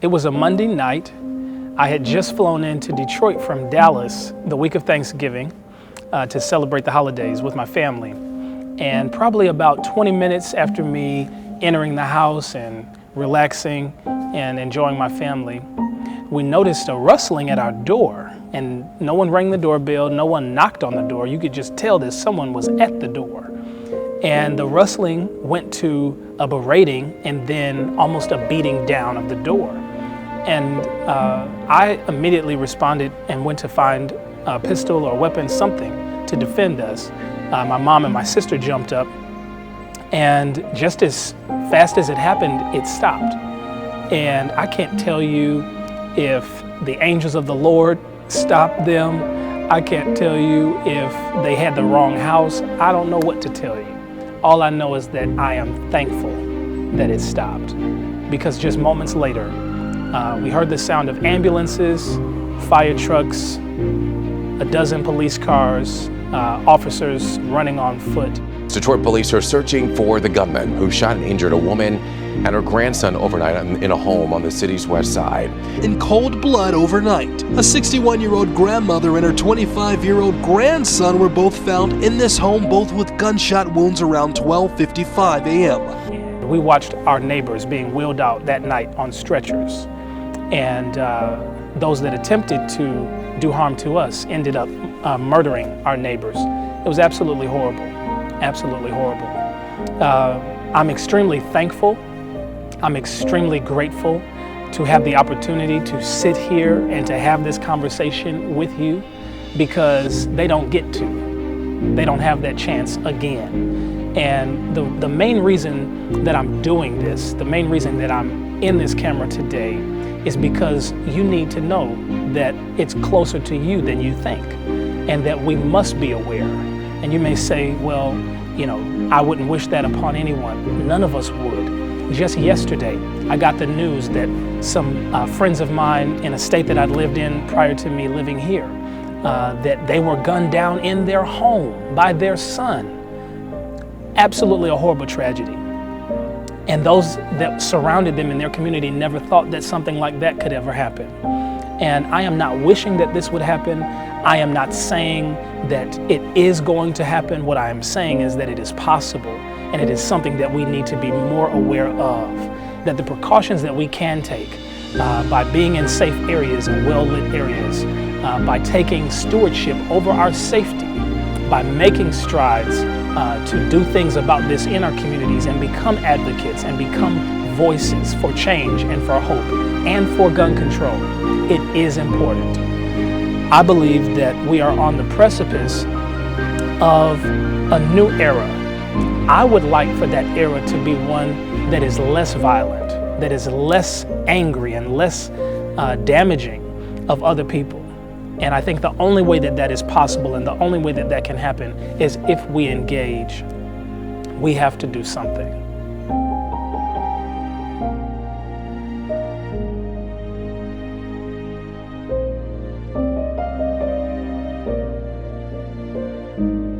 It was a Monday night. I had just flown into Detroit from Dallas the week of Thanksgiving to celebrate the holidays with my family. And probably about 20 minutes after me entering the house and relaxing and enjoying my family, we noticed a rustling at our door, and no one rang the doorbell, no one knocked on the door. You could just tell that someone was at the door. And the rustling went to a berating and then almost a beating down of the door. And I immediately responded and went to find a pistol or weapon, something to defend us. My mom and my sister jumped up, and just as fast as it happened, it stopped. And I can't tell you if the angels of the Lord stopped them. I can't tell you if they had the wrong house. I don't know what to tell you. All I know is that I am thankful that it stopped, because just moments later, we heard the sound of ambulances, fire trucks, a dozen police cars, officers running on foot. Detroit police are searching for the gunman who shot and injured a woman and her grandson overnight in a home on the city's west side. In cold blood overnight, a 61-year-old grandmother and her 25-year-old grandson were both found in this home, both with gunshot wounds around 12:55 a.m. We watched our neighbors being wheeled out that night on stretchers, and those that attempted to do harm to us ended up murdering our neighbors. It was absolutely horrible, absolutely horrible. I'm extremely thankful. I'm extremely grateful to have the opportunity to sit here and to have this conversation with you, because they don't get to. They don't have that chance again. And the main reason that I'm doing this, the main reason that I'm in this camera today, is because you need to know that it's closer to you than you think, and that we must be aware. And you may say, well, you know, I wouldn't wish that upon anyone. None of us would. Just yesterday, I got the news that some friends of mine in a state that I'd lived in prior to me living here, that they were gunned down in their home by their son. Absolutely a horrible tragedy. And those that surrounded them in their community never thought that something like that could ever happen. And I am not wishing that this would happen. I am not saying that it is going to happen. What I am saying is that it is possible, and it is something that we need to be more aware of. That the precautions that we can take by being in safe areas and well-lit areas, by taking stewardship over our safety, by making strides to do things about this in our communities and become advocates and become voices for change and for hope and for gun control. It is important. I believe that we are on the precipice of a new era. I would like for that era to be one that is less violent, that is less angry and less damaging of other people. And I think the only way that that is possible, and the only way that that can happen, is if we engage. We have to do something.